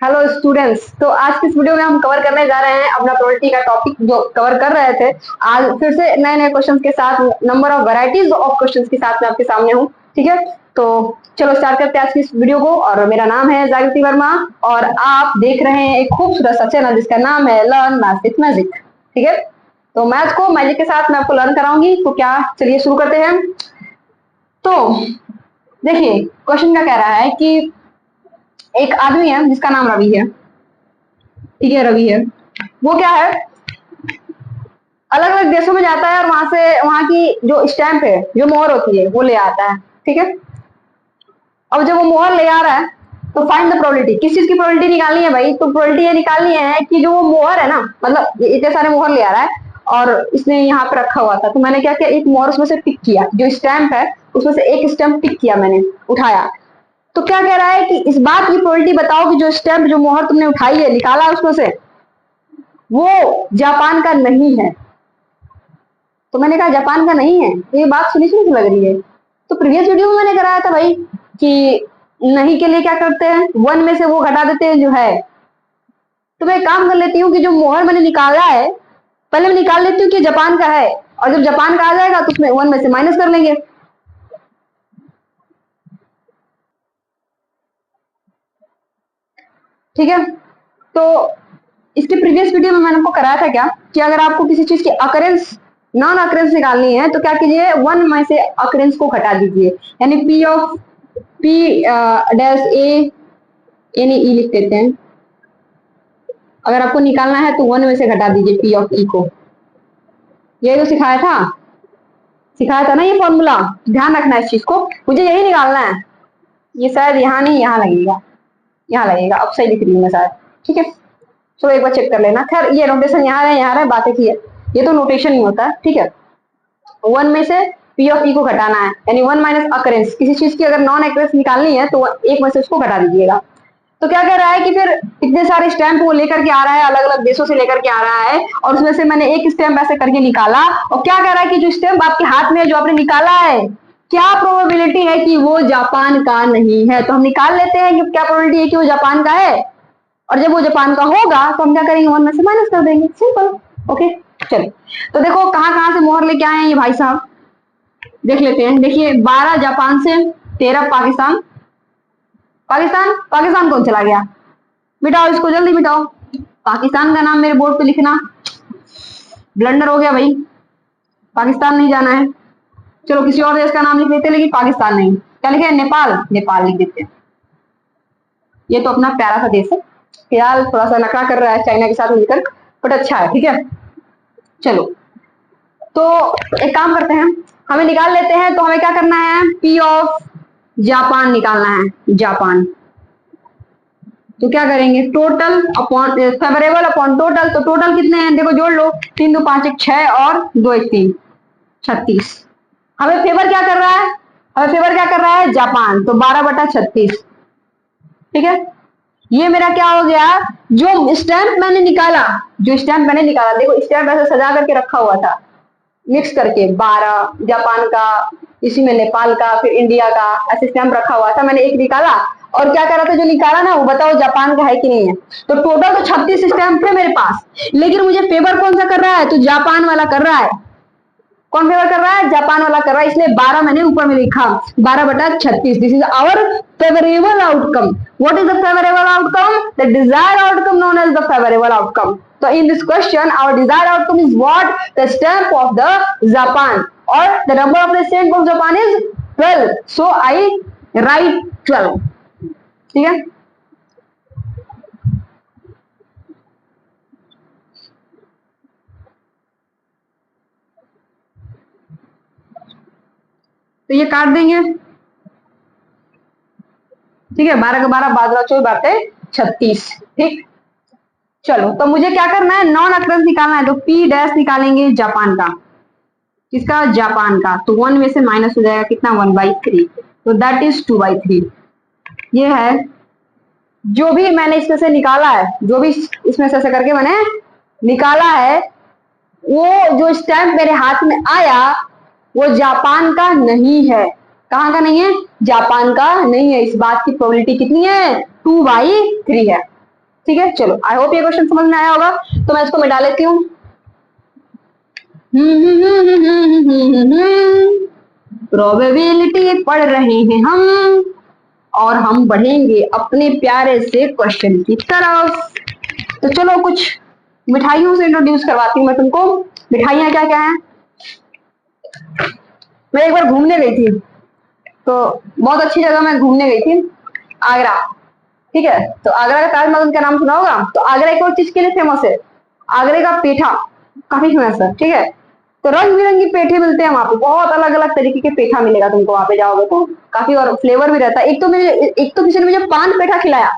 Hello students. तो आज की इस वीडियो में हम कवर करने जा रहे हैं अपना प्रोबेबिलिटी का टॉपिक जो कवर कर रहे थे। आज फिर से नए नए क्वेश्चंस के साथ, number of varieties of questions के साथ मैं आपके सामने हूँ। ठीक है, तो चलो स्टार्ट करते हैं आज की इस वीडियो को। और मेरा नाम है जागृति वर्मा और आप देख रहे हैं एक खूबसूरत सा चैनल जिसका नाम है लर्न मैथ्स विद मैजिक। ठीक है, तो मैथ्स को मैजिक के साथ मैं आपको लर्न कराऊंगी। तो क्या, चलिए शुरू करते हैं। तो देखिए, क्वेश्चन क्या कह रहा है कि एक आदमी है जिसका नाम रवि है। ठीक है, रवि है, वो क्या है, अलग अलग देशों में जाता है और वहां से वहां की जो स्टैंप है, जो मोहर होती है, वो ले आता है। ठीक है, अब जब वो मोहर ले आ रहा है तो फाइंड द प्रोबेबिलिटी। किस चीज की प्रोबेबिलिटी निकालनी है भाई? तो प्रोबेबिलिटी ये निकालनी है कि जो वो मोहर है ना, मतलब इतने सारे मोहर ले आ रहा है और इसने यहाँ पे रखा हुआ था, तो मैंने क्या किया, एक मोहर उसमें से पिक किया, जो स्टैंप है उसमें से एक स्टैंप पिक किया, मैंने उठाया। तो क्या कह रहा है कि इस बात की प्रोबेबिलिटी बताओ कि जो स्टैंप, जो मोहर तुमने उठाई है, निकाला है उसमें से, वो जापान का नहीं है। तो मैंने कहा जापान का नहीं है, तो ये बात सुनी सुनी लग रही है। तो प्रीवियस वीडियो में मैंने कराया था भाई कि नहीं के लिए क्या करते हैं, वन में से वो घटा देते हैं जो है। तो मैं एक काम कर लेती हूँ कि जो मोहर मैंने निकाला है, पहले मैं निकाल लेती हूँ कि जापान का है, और जब जापान का आ जाएगा तो उसमें वन में से माइनस कर लेंगे। ठीक है, तो इसके प्रीवियस वीडियो में मैंने आपको कराया था क्या कि अगर आपको किसी चीज की अकरेंस, नॉन अकरेंस निकालनी है तो क्या कीजिए, वन में से अकरेंस को घटा दीजिए। यानी पी ऑफ पी डैश ए, यानी ई लिख देते हैं। अगर आपको निकालना है तो वन में से घटा दीजिए पी ऑफ ई को। ये तो सिखाया था ना ये फॉर्मूला, ध्यान रखना है इस चीज को, मुझे यही निकालना है। ये शायद यहाँ नहीं, यहाँ लगेगा, यहाँ लगेगा। अब सही लिख रही हूँ मैं शायद। ठीक है, चलो एक बार चेक कर लेना। खैर ये नोटेशन यहाँ है, यहाँ है, बातें की है, ये तो नोटेशन ही होता है। ठीक है, वन में से पी ऑफ ई को घटाना है, यानी वन माइनस अकरेंस। किसी चीज की अगर नॉन अकरेंस निकालनी है तो एक में से उसको घटा दीजिएगा। तो क्या कह रहा है कि फिर इतने सारे स्टैंप वो लेकर के आ रहा है, अलग अलग देशों से लेकर के आ रहा है, और उसमें से मैंने एक स्टैंप ऐसे करके निकाला। और क्या कह रहा है कि जो स्टैंप आपके हाथ में जो आपने निकाला है, क्या प्रोबेबिलिटी है कि वो जापान का नहीं है? तो हम निकाल लेते हैं कि क्या प्रोबेबिलिटी है कि वो जापान का है, और जब वो जापान का होगा तो हम क्या करेंगे, वन में से माइनस कर देंगे। सिंपल। ओके, चलो। तो देखो कहाँ कहाँ से मोहर लेके आए हैं ये भाई साहब, देख लेते हैं। देखिए, 12 जापान से, 13 पाकिस्तान। पाकिस्तान पाकिस्तान कौन चला गया? मिटाओ इसको, जल्दी मिटाओ। पाकिस्तान का नाम मेरे बोर्ड पे लिखना, ब्लंडर हो गया भाई। पाकिस्तान नहीं जाना है, चलो किसी और देश का नाम लिख देते हैं, लेकिन पाकिस्तान नहीं। क्या लिखे? नेपाल। नेपाल लिख देते हैं। ये तो अपना प्यारा सा देश है, फिलहाल थोड़ा सा नखरा कर रहा है चाइना के साथ मिलकर, बट अच्छा है। ठीक है, चलो। तो एक काम करते हैं, हमें निकाल लेते हैं। तो हमें क्या करना है, पी ऑफ जापान निकालना है, जापान। तो क्या करेंगे, total upon favourable upon total. तो टोटल कितने हैं, देखो जोड़ लो, 3 2 5 1 6 और 2 1 3, 36। हमें फेवर क्या कर रहा है, हमें फेवर क्या कर रहा है, जापान। तो 12/36। ठीक है, ये मेरा क्या हो गया, जो स्टैंप मैंने निकाला, जो स्टैंप मैंने निकाला, देखो स्टैंप ऐसे सजा करके रखा हुआ था, मिक्स करके 12 जापान का, इसी में नेपाल का, फिर इंडिया का, ऐसे स्टैंप रखा हुआ था। मैंने एक निकाला और क्या कर रहा था, जो निकाला ना वो बताओ जापान का है कि नहीं है। तो टोटल तो 36 स्टैंप थे मेरे पास, लेकिन मुझे फेवर कौन सा कर रहा है, तो जापान वाला कर रहा है। कौन फेवर कर रहा है, जापान वाला कर रहा है, इसलिए 12 मैंने ऊपर में लिखा, 12/36। This is our favourable outcome. What is the favourable outcome? The desired outcome known as the favourable outcome. So in this question, our desired outcome is what? The stamp of the Japan, or the number of the stamp of Japan is 12. So I write 12. ठीक है, तो ये काट देंगे। ठीक है, 12 का 12, 12 24, 12 36। ठीक, चलो। तो मुझे क्या करना है, नॉन अकरेंस निकालना है। तो पी डैश निकालेंगे जापान का, किसका, जापान का। तो वन में से माइनस हो जाएगा कितना, 1/3। तो दैट इज 2/3। ये है जो भी मैंने इसमें से निकाला है, जो भी इसमें से ऐसे करके मैंने निकाला है, वो जो स्टैंप मेरे हाथ में आया वो जापान का नहीं है। कहाँ का नहीं है, जापान का नहीं है। इस बात की प्रोबेबिलिटी कितनी है, 2/3 है। ठीक है, चलो आई होप ये क्वेश्चन समझ में आया होगा। तो मैं इसको मिटा लेती हूँ। प्रोबेबिलिटी पढ़ रहे हैं हम, और हम बढ़ेंगे अपने प्यारे से क्वेश्चन की तरफ। तो चलो कुछ मिठाइयों से इंट्रोड्यूस करवाती हूँ मैं तुमको। मिठाइयाँ क्या क्या हैं। मैं एक बार घूमने गई थी, तो बहुत अच्छी जगह मैं घूमने गई थी, आगरा। ठीक है, तो आगरा का ताजमहल का नाम सुना होगा। तो आगरा एक और चीज के लिए फेमस है, आगरे का पेठा काफी फेमस है। ठीक है, तो रंग बिरंगी पेठे मिलते हैं वहां पे, बहुत अलग अलग तरीके के पेठा मिलेगा तुमको वहां पे जाओगे तो, काफी और फ्लेवर भी रहता है। एक तो किसी ने मुझे पान पेठा खिलाया,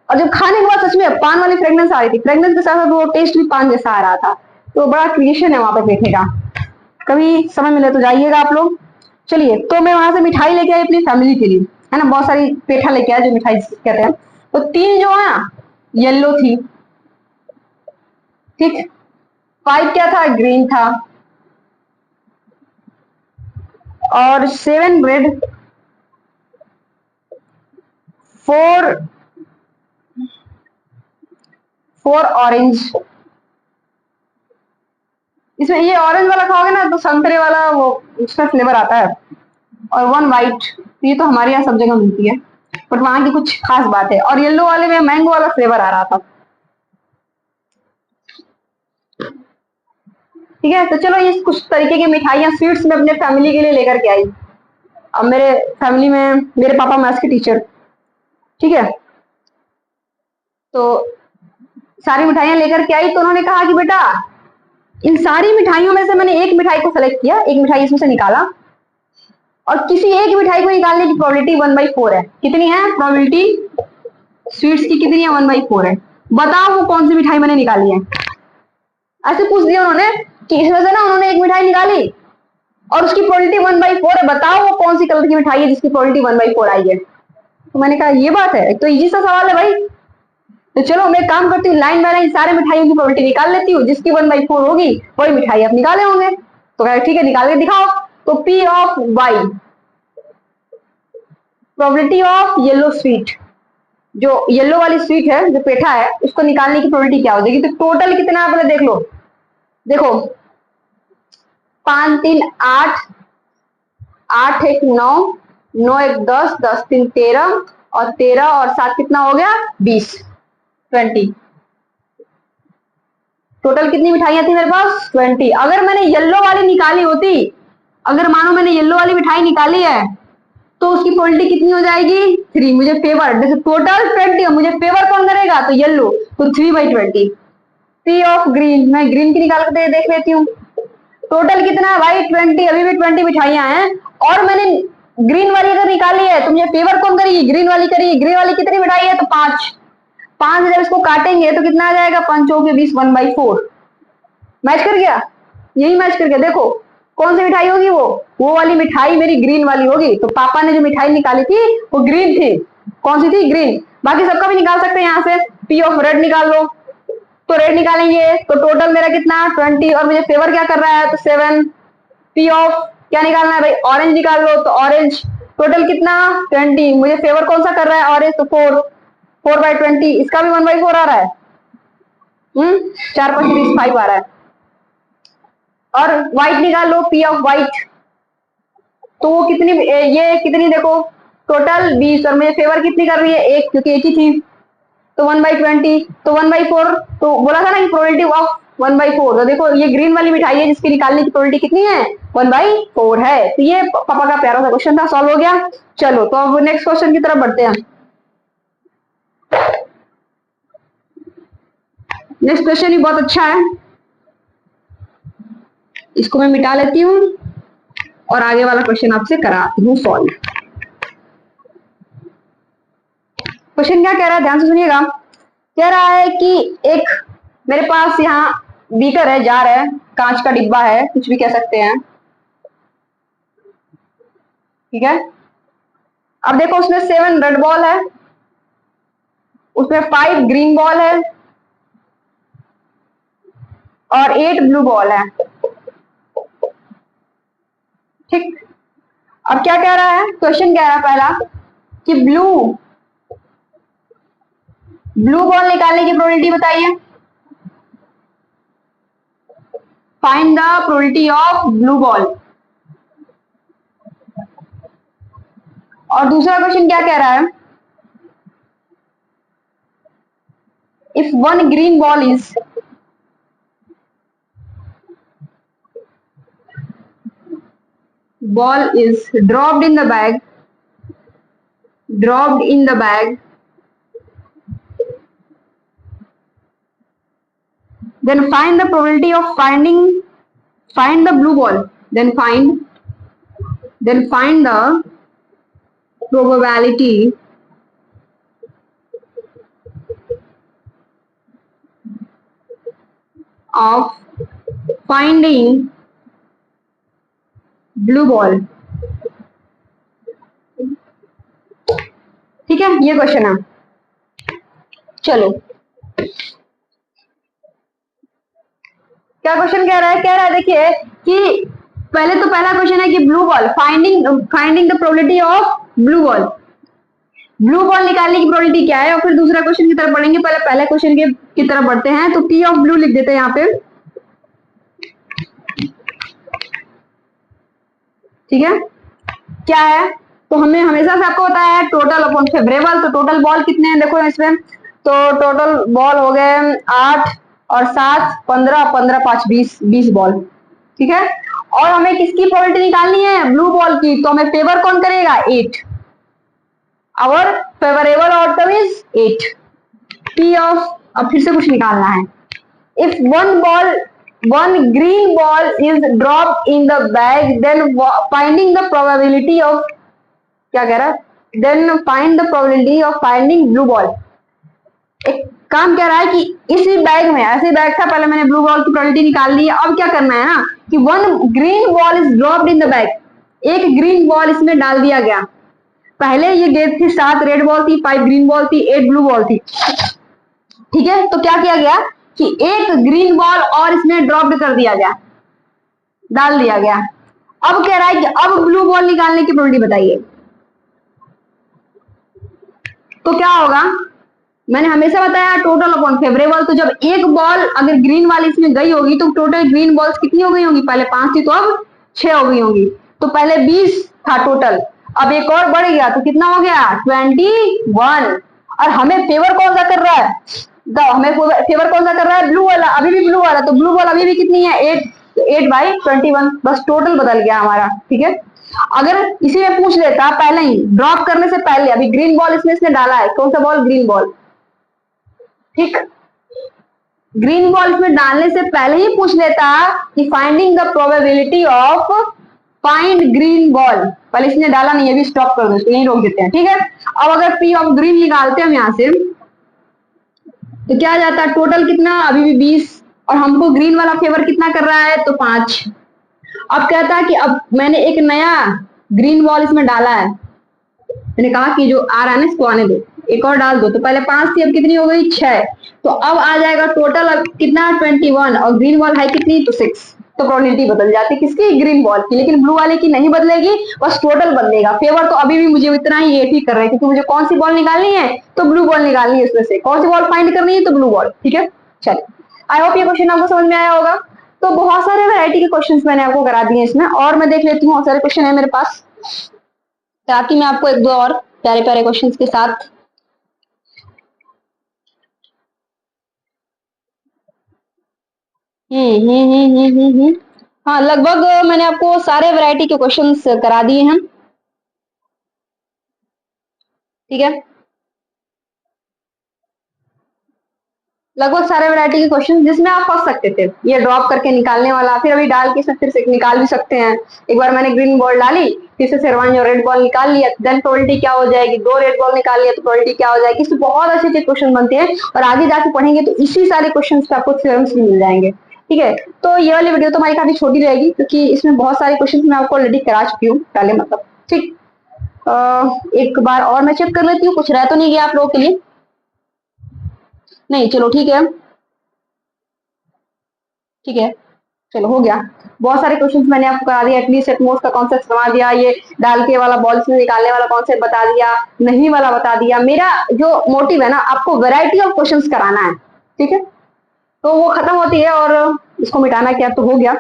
और जब खाने के बाद सच में पान वाली फ्रेग्रेंस आ रही थी, फ्रेग्रेंस के साथ साथ वो टेस्ट भी पान जैसा आ रहा था। तो बड़ा क्रिएशन है वहां पे पेठे का, कभी समय मिले तो जाइएगा आप लोग। चलिए, तो मैं वहां से मिठाई लेके आई अपनी फैमिली के लिए, है ना, बहुत सारी पेठा लेके आए जो मिठाई कहते हैं। तो 3 जो है येलो थी, ठीक, 5 क्या था, ग्रीन था, और 7 रेड, 4 ऑरेंज। इसमें ये ऑरेंज वाला खाओगे ना तो संतरे वाला वो उसका फ्लेवर आता है, और 1 वाइट। ये तो हमारे यहाँ सब जगह मिलती है, बट वहां की कुछ खास बात है। और येलो वाले में मैंगो वाला फ्लेवर आ रहा था। ठीक है, तो चलो ये कुछ तरीके की मिठाइयाँ स्वीट्स में अपने फैमिली के लिए लेकर के आई। अब मेरे फैमिली में मेरे पापा मैथ्स के टीचर, ठीक है, तो सारी मिठाइयाँ लेकर के आई। तो उन्होंने कहा कि बेटा इन सारी मिठाइयों में से मैंने एक मिठाई को सेलेक्ट किया, एक मिठाई इसमें से निकाला, और किसी एक मिठाई को निकालने की प्रोबेबिलिटी 1/4 है। कितनी है प्रोबेबिलिटी स्वीट्स की, कितनी है, 1/4 है। बताओ वो कौन सी मिठाई मैंने निकाली है। ऐसे पूछ दिया उन्होंने कि इसमें से ना उन्होंने एक मिठाई निकाली और उसकी प्रोबेबिलिटी 1/4 है, बताओ वो कौन सी कलर की मिठाई है जिसकी प्रोबेबिलिटी 1/4 आई है। तो मैंने कहा ये बात है, तो इजी सा सवाल है भाई। तो चलो मैं काम करती हूँ, लाइन बाय लाइन सारे मिठाइयों की प्रोबेबिलिटी निकाल लेती हूँ, जिसकी 1/4 होगी वही मिठाई आप निकाले होंगे। तो कहा ठीक है, निकाल के दिखाओ। तो P of Y, probability of yellow sweet, जो येलो वाली स्वीट है जो पेठा है, उसको निकालने की प्रोबेबिलिटी क्या हो जाएगी। तो टोटल कितना है पहले देख लो। देखो 5 3 8, 8 1 9, 9 1 10, 10 3 13, और 13 और 7 कितना हो गया, 20, 20। टोटल कितनी मिठाइयां थी मेरे पास, 20। अगर मैंने येलो वाली निकाली होती, अगर मानो मैंने येलो वाली मिठाई निकाली है, तो उसकी प्रोबेबिलिटी कितनी हो जाएगी, 3। मुझे फेवर, जैसे टोटल 20, मुझे फेवर कौन करेगा, तो येलो, तो 3/20। पी ऑफ ग्रीन, मैं ग्रीन की निकाल कर देख लेती हूँ। टोटल कितना है भाई, 20। अभी भी 20 मिठाइयां हैं, और मैंने ग्रीन वाली अगर निकाली है तो मुझे फेवर कौन करेगी, ग्रीन वाली करेगी। ग्रीन वाली कितनी मिठाई है, तो 5। 5 जब इसको काटेंगे तो कितना आ जाएगा, 5 के 20, 1/4। मैच कर गया, यही मैच कर गया। देखो कौन सी मिठाई होगी, वो वाली मिठाई मेरी ग्रीन वाली होगी। तो पापा ने जो मिठाई निकाली थी वो ग्रीन थी। कौन सी थी, ग्रीन। बाकी सबका भी निकाल सकते हैं यहाँ से, पी ऑफ रेड निकाल लो। तो रेड निकालेंगे तो टोटल मेरा कितना, 20, और मुझे फेवर क्या कर रहा है, तो 7। पी ऑफ क्या निकालना है भाई, ऑरेंज निकाल लो। तो ऑरेंज टोटल कितना, 20, मुझे फेवर कौन सा कर रहा है, ऑरेंज, तो 4। 4/20, इसका भी 1/4 आ रहा है। 4 5 30 5 आ रहा है। और व्हाइट निकाल लो, पी ऑफ व्हाइट, तो वो कितनी, ये कितनी देखो, टोटल 20, और मुझे फेवर कितनी कर रही है, एक, क्योंकि एक ही थी। तो 1/20, तो 1/4। तो बोला था ना कि प्रोबेबिलिटी ऑफ 1/4। तो देखो ये ग्रीन वाली मिठाई है जिसकी निकालने की प्रोबेबिलिटी कितनी है, 1/4 है। तो ये पापा का प्यारा सा क्वेश्चन था, सॉल्व हो गया। चलो तो अब नेक्स्ट क्वेश्चन की तरफ बढ़ते हैं। नेक्स्ट क्वेश्चन भी बहुत अच्छा है, इसको मैं मिटा लेती हूँ और आगे वाला क्वेश्चन आपसे कराती हूँ सॉल्व। क्वेश्चन क्या कह रहा है, ध्यान से सुनिएगा। कह रहा है कि एक मेरे पास यहाँ बीकर है, जार है, कांच का डिब्बा है, कुछ भी कह सकते हैं, ठीक है। अब देखो उसमें 7 रेड बॉल है, उसमें 5 ग्रीन बॉल है, और 8 ब्लू बॉल है, ठीक। अब क्या कह रहा है, क्वेश्चन कह रहा है पहला कि ब्लू ब्लू बॉल निकालने की प्रोबेबिलिटी बताइए। Find the probability of blue ball. और दूसरा क्वेश्चन क्या कह रहा है, if one green ball is dropped in the bag, then find the probability of find the blue ball, then find the probability of finding blue ball। ठीक है, ये question है। चलो, क्या क्वेश्चन कह रहा है, देखिए कि पहले तो पहला क्वेश्चन है कि blue ball, finding the probability of blue ball निकालने की प्रोबेबिलिटी क्या है, और फिर दूसरा क्वेश्चन की तरफ बढ़ेंगे। पहले क्वेश्चन की तरफ बढ़ते हैं, तो पी ऑफ ब्लू लिख देते हैं यहाँ पे। ठीक है, क्या है, तो हमें हमेशा से आपको बताया है टोटल अपॉन फेवरेबल। तो टोटल बॉल कितने हैं देखो इसमें, तो टोटल बॉल हो गए 8 और 7 15 15 5 20 बॉल। ठीक है, और हमें किसकी प्रोबेबिलिटी निकालनी है, ब्लू बॉल की। तो हमें फेवर कौन करेगा, 8। Our favourable outcome is 8। P of, अब फिर से कुछ निकालना है। If one green ball is dropped in the bag, then finding the probability of, क्या कह रहा है, then find the probability of finding blue ball। एक काम कह रहा है कि इसी बैग में, ऐसे बैग था, पहले मैंने ब्लू बॉल की प्रोबेबिलिटी निकाल ली है। अब क्या करना है ना कि one green ball is dropped in the bag, एक ग्रीन बॉल इसमें डाल दिया गया। पहले ये गेट थी 7 रेड बॉल थी, 5 ग्रीन बॉल थी, 8 ब्लू बॉल थी। ठीक है, तो क्या किया गया कि एक ग्रीन बॉल और इसमें ड्रॉप कर दिया गया, डाल दिया गया। अब कह रहा है कि अब ब्लू बॉल निकालने की प्रोबेबिलिटी बताइए। तो क्या होगा, मैंने हमेशा बताया टोटल अपॉन फेवरेबल। तो जब एक बॉल अगर ग्रीन वाली इसमें गई होगी तो टोटल ग्रीन बॉल्स कितनी हो गई होंगी, पहले 5 थी तो अब 6 हो गई होंगी। तो पहले 20 था टोटल, अब एक और बढ़ गया तो कितना हो गया, 21। और हमें फेवर कौन सा कर रहा है, हमें फेवर कौन सा कर रहा है, ब्लू वाला, अभी भी ब्लू वाला। तो ब्लू बॉल अभी भी कितनी है, 8/21, बस टोटल बदल गया हमारा। ठीक है, अगर इसी में पूछ लेता पहले ही, ड्रॉप करने से पहले, अभी ग्रीन बॉल इसने डाला है, कौन सा बॉल, ग्रीन बॉल। ठीक, ग्रीन बॉल इसमें डालने से पहले ही पूछ लेता कि finding the probability of find green ball, पहले इसने डाला नहीं, अभी स्टॉप कर दो, यहीं रोक देते हैं। ठीक है, अब अगर पी ऑफ ग्रीन निकालते हैं हम यहां से, तो क्या आ जाता है, टोटल कितना, अभी भी 20, और हमको ग्रीन वाला फेवर कितना कर रहा है, तो 5। अब कहता है कि अब मैंने एक नया ग्रीन बॉल इसमें डाला है, मैंने कहा कि जो आ रहा है ना इसको आने दो, एक और डाल दो। तो पहले 5 थी, अब कितनी हो गई, 6। तो अब आ जाएगा टोटल अब कितना, 21, और ग्रीन बॉल है कितनी, तो 6। तो प्रोबेबिलिटी बदल जाती है किसकी, ग्रीन बॉल की, लेकिन ब्लू वाले की नहीं बदलेगी, बस टोटल बदलेगा। फेवर तो अभी भी मुझे इतना ही 8 ही कर रहे हैं, क्योंकि मुझे कौन सी बॉल निकालनी है, तो ब्लू बॉल निकालनी है, उसमें से कौन सी बॉल फाइंड करनी है, तो ब्लू बॉल। ठीक है, चलिए, आई होप ये क्वेश्चन आपको समझ में आया होगा। तो बहुत सारे वैरायटी के क्वेश्चंस मैंने आपको करा दिए इसमें, और मैं देख लेती हूँ, बहुत सारे क्वेश्चन है मेरे पास, ताकि मैं आपको एक दो और प्यारे प्यारे क्वेश्चंस के साथ हाँ, लगभग मैंने आपको सारे वैरायटी के क्वेश्चंस करा दिए हैं। ठीक है, लगभग सारे वैरायटी के क्वेश्चन जिसमें आप फंस सकते थे, ये ड्रॉप करके निकालने वाला, फिर अभी डाल के फिर से निकाल भी सकते हैं। एक बार मैंने ग्रीन बॉल डाली, फिर से शेरवानी और रेड बॉल निकाल लिया, देन प्रोबेबिलिटी क्या हो जाएगी, 2 रेड बॉल निकाल लिया तो प्रोबेबिलिटी क्या हो जाएगी। इससे बहुत अच्छे अच्छे क्वेश्चन बनते हैं, और आगे जाके पढ़ेंगे तो इसी सारे क्वेश्चन पे आपको थ्योरम्स भी मिल जाएंगे। ठीक है, तो ये वाली वीडियो तो हमारी काफी छोटी रहेगी, क्योंकि इसमें बहुत सारे क्वेश्चन मैं आपको ऑलरेडी करा चुकी हूँ पहले, मतलब। ठीक, एक बार और मैं चेक कर लेती हूँ, कुछ रह तो नहीं गया आप लोगों के लिए, नहीं, चलो ठीक है। ठीक है, चलो हो गया। बहुत सारे क्वेश्चंस मैंने आपको करा दिया, एटलीस्ट एटमोस्ट का कॉन्सेप्ट समझा दिया, ये डाल के वाला बॉल से निकालने वाला कॉन्सेप्ट बता दिया, नहीं वाला बता दिया। मेरा जो मोटिव है ना, आपको वैरायटी ऑफ क्वेश्चंस कराना है, ठीक है। तो वो खत्म होती है और इसको मिटाना क्या, तो हो गया।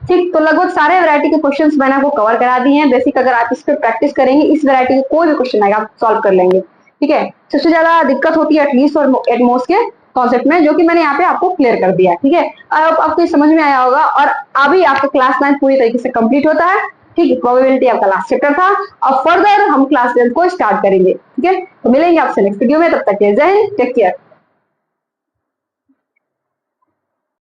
ठीक, तो लगभग सारे वैरायटी के क्वेश्चंस मैंने आपको कवर करा दिए हैं। बेसिक अगर आप इस पर प्रैक्टिस करेंगे, इस वैरायटी के कोई भी क्वेश्चन आएगा आप सॉल्व कर लेंगे, ठीक है। सबसे ज्यादा दिक्कत होती है एटलीस्ट और एटमोस्ट के कॉन्सेप्ट में, जो कि मैंने यहाँ पे आपको क्लियर कर दिया है, ठीक है। अब आपको ये समझ में आया होगा, और अभी आपका क्लास 9 पूरी तरीके से कंप्लीट होता है, ठीक है। प्रोबेबिलिटी आपका लास्ट चैप्टर था, अब फर्दर हम क्लास 10 को स्टार्ट करेंगे, ठीक है। तो मिलेंगे आपसे नेक्स्ट वीडियो में, तब तक के लिए जय हिंद, टेक केयर।